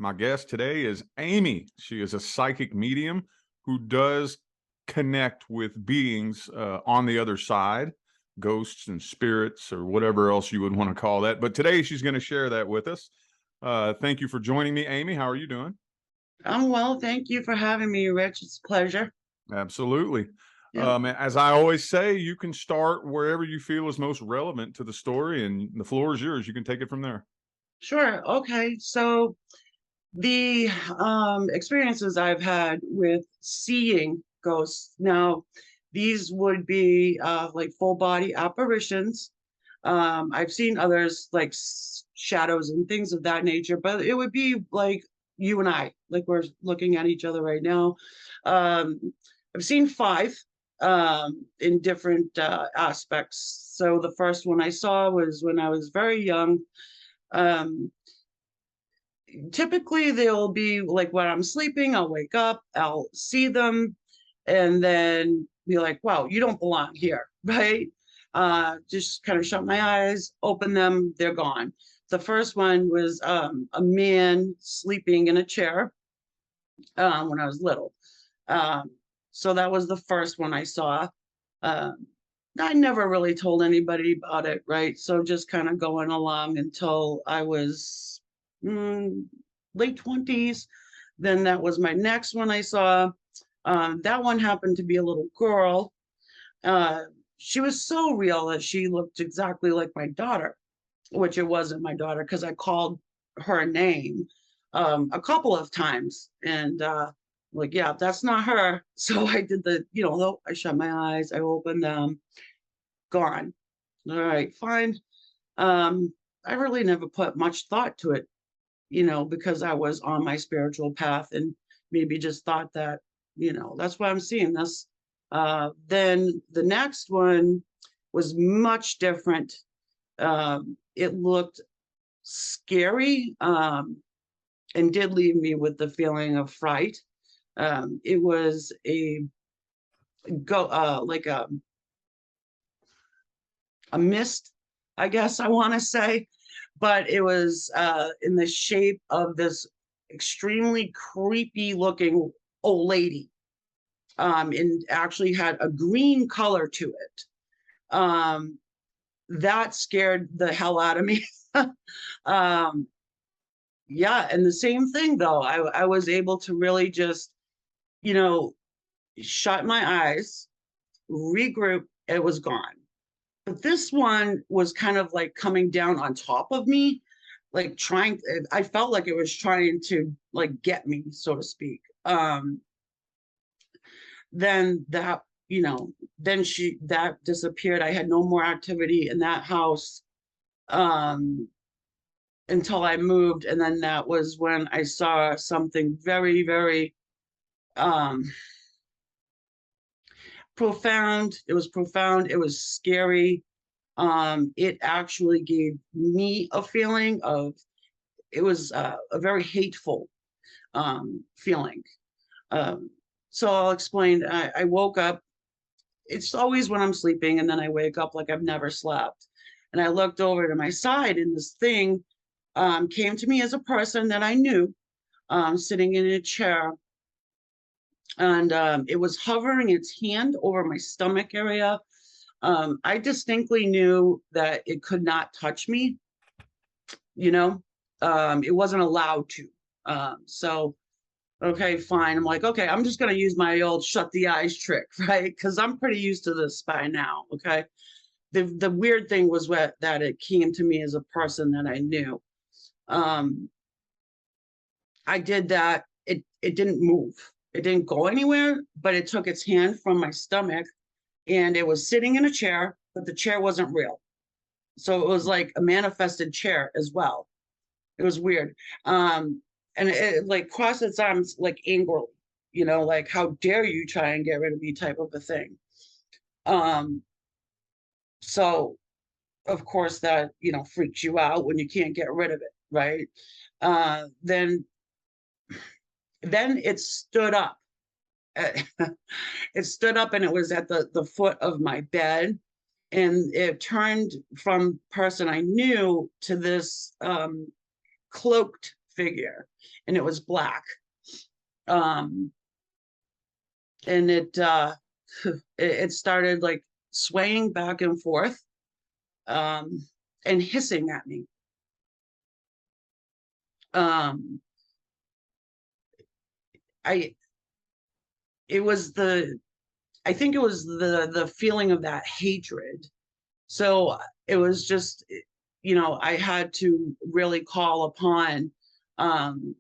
My guest today is Amy. She is a psychic medium who does connect with beings on the other side, ghosts and spirits, or whatever else you would want to call that. But today she's going to share that with us. Thank you for joining me, Amy. How are you doing? I'm well. Thank you for having me, Rich. It's a pleasure. Absolutely. Yeah, As I always say, you can start wherever you feel is most relevant to the story, and the floor is yours. You can take it from there. sure. Okay. So the experiences I've had with seeing ghosts now, these would be like full body apparitions. I've seen others like shadows and things of that nature, but it would be like you and I, like we're looking at each other right now. Um, I've seen five in different aspects. So the first one I saw was when I was very young. Um, Typically, they'll be like when I'm sleeping, I'll wake up, I'll see them, and then be like, wow, you don't belong here, right? Just kind of shut my eyes, open them, they're gone. The first one was a man sleeping in a chair when I was little. Um, so that was the first one I saw. Um, I never really told anybody about it, right? So just kind of going along until I was mm, late 20s. Then that was my next one I saw. That one happened to be a little girl. Uh, she was so real that she looked exactly like my daughter, which it wasn't my daughter because I called her name a couple of times and like, yeah, that's not her. So I did I shut my eyes, I opened them, gone. All right, fine. Um, I really never put much thought to it, because I was on my spiritual path and maybe just thought that, that's why I'm seeing this. Then the next one was much different. It looked scary and did leave me with the feeling of fright. It was a go like a mist, I guess I want to say, but it was in the shape of this extremely creepy looking old lady, and actually had a green color to it. That scared the hell out of me. um, yeah, and the same thing though, I was able to really just, you know, shut my eyes, regroup, it was gone. But this one was kind of like coming down on top of me, like I felt like it was trying to like get me, so to speak. Then that, then that disappeared. I had no more activity in that house um until I moved. And then that was when I saw something very, very um profound. It was profound. It was scary. It actually gave me a feeling of, it was a very hateful feeling. Um, so I'll explain. I woke up. It's always when I'm sleeping, and then I wake up like I've never slept. And I looked over to my side, and this thing came to me as a person that I knew, sitting in a chair. And it was hovering its hand over my stomach area. I distinctly knew that it could not touch me, it wasn't allowed to. So, okay, fine. I'm like, okay, I'm just going to use my old shut the eyes trick, right? Because I'm pretty used to this by now, okay? The weird thing was that it came to me as a person that I knew. Um, I did that. It didn't move. It didn't go anywhere, but it took its hand from my stomach and it was sitting in a chair, but the chair wasn't real. So it was like a manifested chair as well. It was weird. And it like crossed its arms like angrily, like how dare you try and get rid of me type of a thing. Um, so of course that, freaks you out when you can't get rid of it, right? Then it stood up. It stood up and it was at the foot of my bed, and it turned from person I knew to this cloaked figure, and it was black. Um, and it started like swaying back and forth, and hissing at me. Um, I it was the I think it was the feeling of that hatred. So it was just, I had to really call upon, um,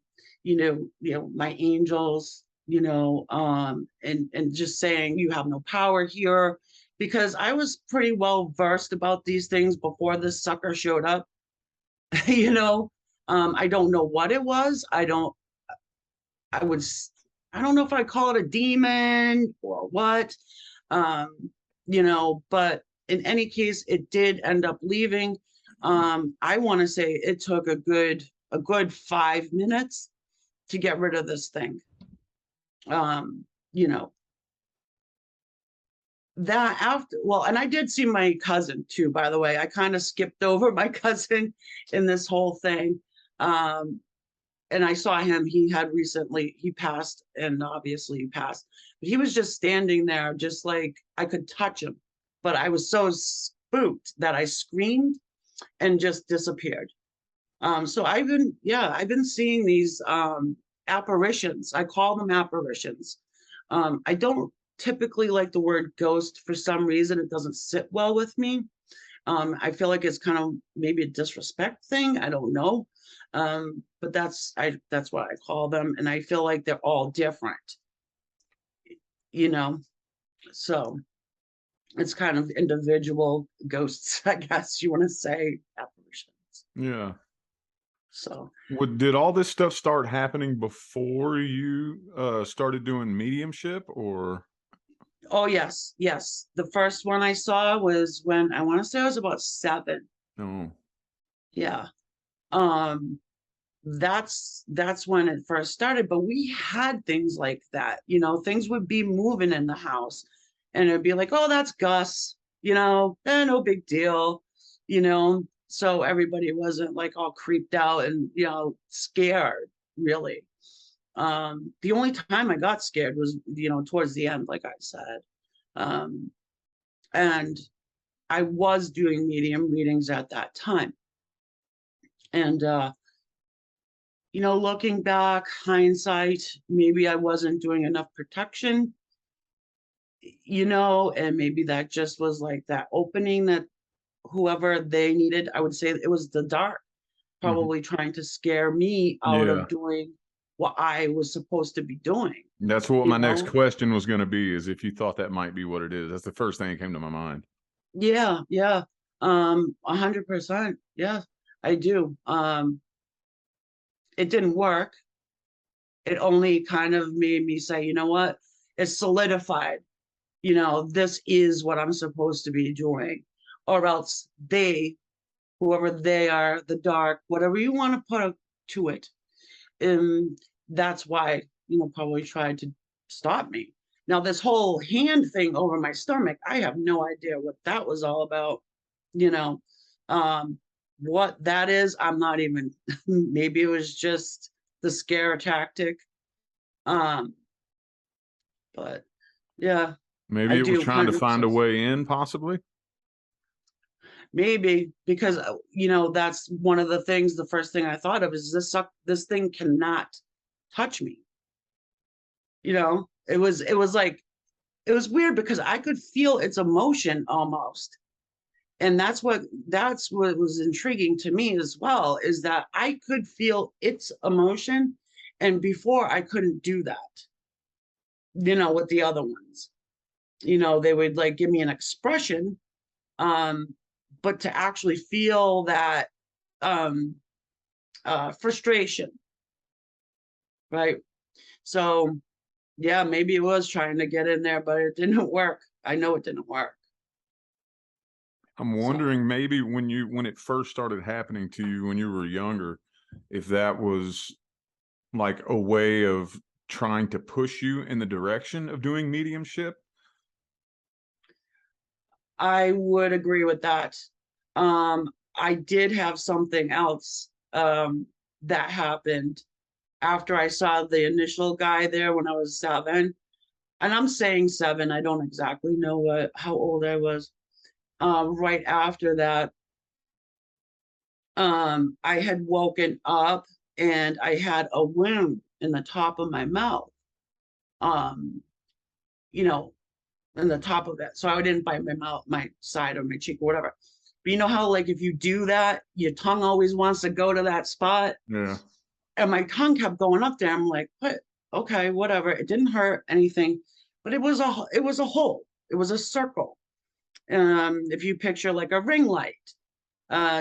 my angels, and just saying, you have no power here, because I was pretty well versed about these things before this sucker showed up. you know, I don't know what it was. I would, I don't know if I call it a demon or what, um, but in any case, it did end up leaving. I want to say it took a good 5 minutes to get rid of this thing. Um, you know, that after, well, and I did see my cousin too, by the way. I kind of skipped over my cousin in this whole thing. And I saw him, he passed, and obviously he passed, but he was just standing there, just like I could touch him. But I was so spooked that I screamed and just disappeared. So I've been seeing these apparitions. I call them apparitions. I don't typically like the word ghost for some reason. It doesn't sit well with me. I feel like it's kind of maybe a disrespect thing. I don't know. But that's what I call them. And I feel like they're all different, you know, so it's kind of individual ghosts, I guess you want to say, apparitions. Yeah. So Did all this stuff start happening before you started doing mediumship, or? oh yes, the first one I saw was when I want to say I was about 7. No. Yeah. um that's when it first started, but we had things like that, things would be moving in the house, and it'd be like, oh, that's Gus, no big deal, so everybody wasn't like all creeped out and scared, really. The only time I got scared was towards the end, like I said. um and I was doing medium readings at that time, and looking back, hindsight, maybe I wasn't doing enough protection, and maybe that just was like that opening that whoever they needed. I would say it was the dark, Mhm. probably trying to scare me out Yeah. of doing what I was supposed to be doing, That's what you my next know? question was going to be, is if you thought that might be what it is. That's the first thing that came to my mind. Yeah, yeah. 100%. Yeah, I do. It didn't work. It only kind of made me say, you know what? It's solidified, this is what I'm supposed to be doing, or else whoever they are, the dark, whatever you want to put to it, that's why, probably tried to stop me. Now, this whole hand thing over my stomach, I have no idea what that was all about, you know. Um, what that is, I'm not even, maybe it was just the scare tactic. Um, but yeah, Maybe I it was do trying to kind of find a way in, possibly. maybe because that's one of the things. The first thing I thought of is this thing cannot touch me. It was like, it was weird because I could feel its emotion almost. And that's what was intriguing to me as well, is that I could feel its emotion. And before I couldn't do that, with the other ones. They would like give me an expression, um, but to actually feel that um frustration, right? So yeah, maybe it was trying to get in there, but it didn't work. I know it didn't work. I'm So wondering, maybe when it first started happening to you when you were younger, if that was like a way of trying to push you in the direction of doing mediumship. I would agree with that. I did have something else. that happened after I saw the initial guy there when I was 7. And I'm saying 7, I don't exactly know how old I was. Right after that, I had woken up and I had a wound in the top of my mouth. Um, you know, in the top of it. So I didn't bite my mouth, my side or my cheek or whatever. But you know how like if you do that, your tongue always wants to go to that spot. Yeah. And my tongue kept going up there. I'm like, what? Okay, whatever. It didn't hurt anything, but it was a hole. It was a circle. If you picture like a ring light,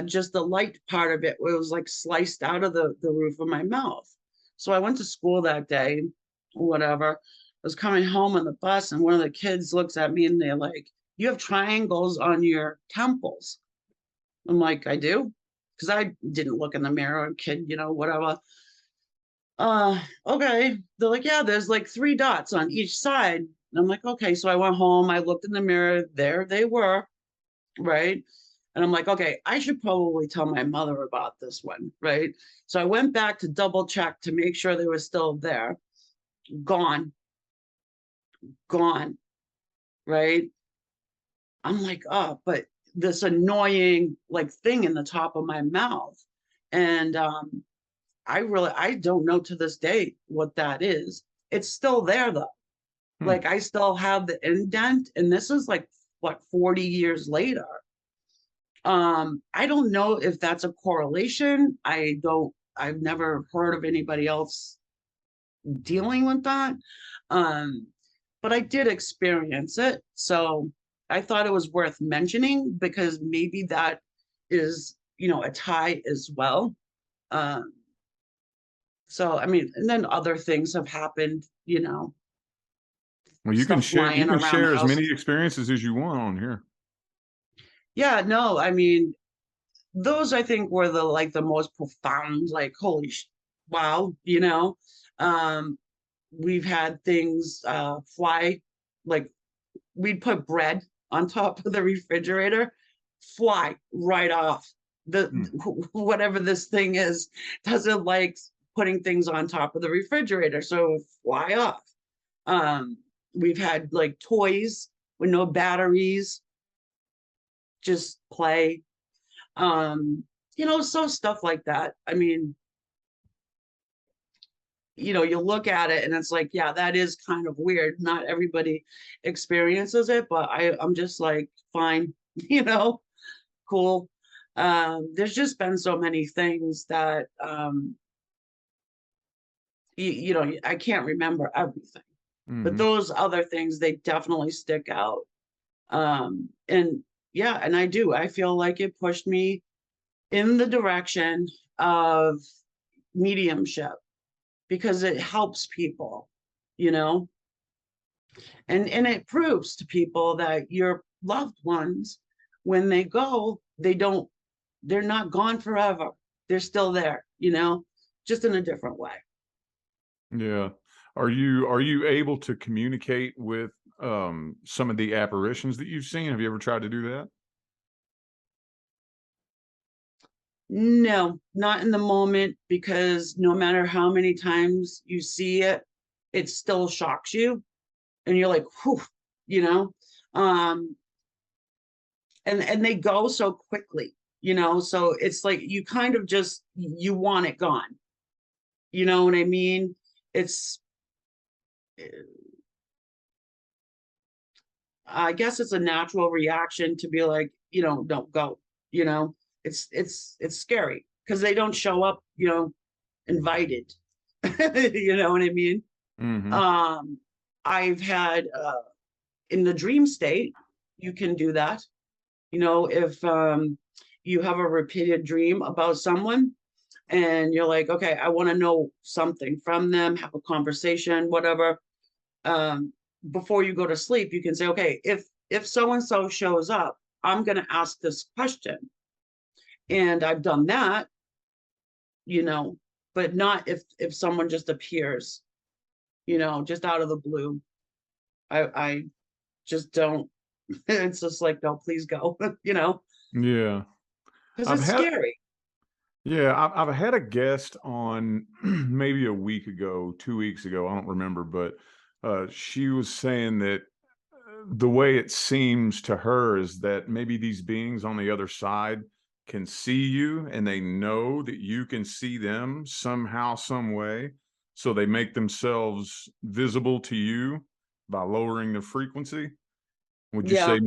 just the light part of it was like sliced out of the roof of my mouth. So I went to school that day, whatever. I was coming home on the bus, and one of the kids looks at me and they're like, "You have triangles on your temples." I'm like, "I do," because I didn't look in the mirror, kid, whatever. Okay. They're like, "Yeah, there's like 3 dots on each side." And I'm like, "Okay." So I went home, I looked in the mirror, there they were, right? And I'm like, "Okay, I should probably tell my mother about this one," right? So I went back to double check to make sure they were still there. Gone, gone, right? I'm like, "Oh, but this annoying like thing in the top of my mouth." And I don't know to this day what that is. It's still there though. Hmm. Like I still have the indent, and this is like what, 40 years later. I don't know if that's a correlation. I've never heard of anybody else dealing with that. Um, but I did experience it. So I thought it was worth mentioning because maybe that is, a tie as well. Um, so I mean, and then other things have happened, Well, you can stuff share flying around the as house. many experiences as you want on here. Yeah, no, I mean, those I think were the most profound, like, holy wow, Um, we've had things fly, like we'd put bread on top of the refrigerator, fly right off. The Hmm. whatever this thing is doesn't like putting things on top of the refrigerator, so fly off. Um, we've had like toys with no batteries, just play. So stuff like that. I mean, you look at it and it's like, yeah, that is kind of weird. Not everybody experiences it, but I'm just like, fine, cool. There's just been so many things that I can't remember everything, but Hmm. those other things, they definitely stick out. And yeah, and I feel like it pushed me in the direction of mediumship because it helps people, you know, and it proves to people that your loved ones, when they go, they're not gone forever. They're still there, just in a different way. Yeah. Are you able to communicate with some of the apparitions that you've seen? Have you ever tried to do that? No, not in the moment, because no matter how many times you see it, it still shocks you. And you're like, whew, you know? Um, and they go so quickly, so it's like you kind of just you want it gone. You know what I mean? It's I guess it's a natural reaction to be like, don't go, you know. It's scary because they don't show up, invited. You know what I mean? Hmm. Um, I've had in the dream state, you can do that. If you have a repeated dream about someone and you're like, okay, I want to know something from them, have a conversation, whatever. Um, Before you go to sleep, you can say, okay, if so and so shows up, I'm going to ask this question. And I've done that, you know, but not if someone just appears, just out of the blue. I just don't. It's just like, no, please go, Yeah. because I've it's had scary. Yeah, I've had a guest on maybe a week ago, 2 weeks ago. I don't remember, but she was saying that the way it seems to her is that maybe these beings on the other side can see you and they know that you can see them somehow, some way. So they make themselves visible to you by lowering the frequency. Would you Yeah, say?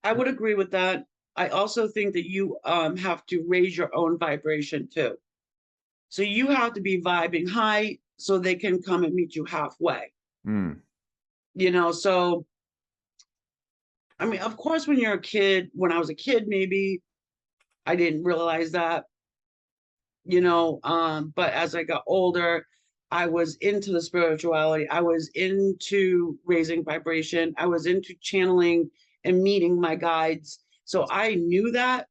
I would agree with that. I also think that you have to raise your own vibration too. So you have to be vibing high so they can come and meet you halfway. Mm, So I mean, of course, when you're a kid, when I was a kid, maybe I didn't realize that, but as I got older, I was into the spirituality. I was into raising vibration. I was into channeling and meeting my guides. So I knew that,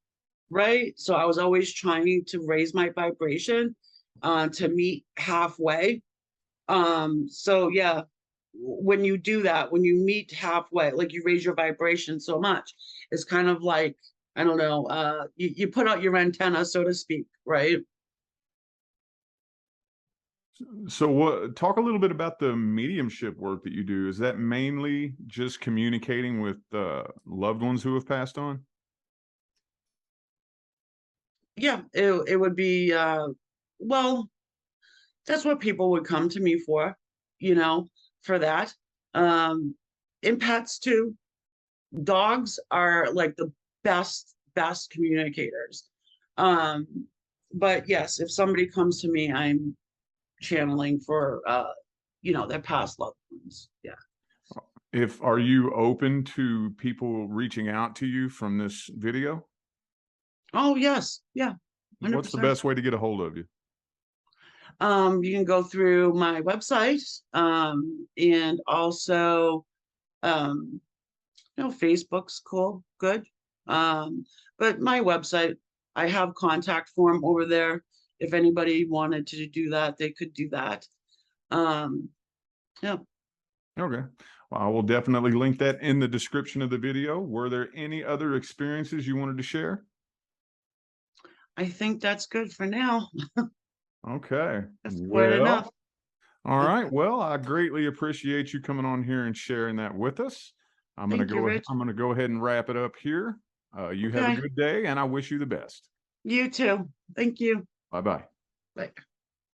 right? So I was always trying to raise my vibration to meet halfway. So yeah, when you do that, when you meet halfway, like you raise your vibration so much, it's kind of like, I don't know, you put out your antenna, so to speak, right? so what, talk a little bit about the mediumship work that you do. Is that mainly just communicating with loved ones who have passed on? Yeah, it would be well, that's what people would come to me for, you know, for that. Um, and pets too. Dogs are like the best communicators. Um, but yes, if somebody comes to me, I'm channeling for their past loved ones. Yeah. If Are you open to people reaching out to you from this video? Oh yes, yeah, What's the 100%. best way to get a hold of you? You can go through my website, and also um, Facebook's cool, good. But my website, I have contact form over there. If anybody wanted to do that, they could do that. Um, yeah, Okay. Well, I will definitely link that in the description of the video. Were there any other experiences you wanted to share? I think that's good for now. Okay. That's quite enough. Well, all right. Well, I greatly appreciate you coming on here and sharing that with us. Thank you, Rich. I'm gonna go ahead and wrap it up here. You have a Okay, good day, and I wish you the best. you too. Thank you. Bye bye. Bye.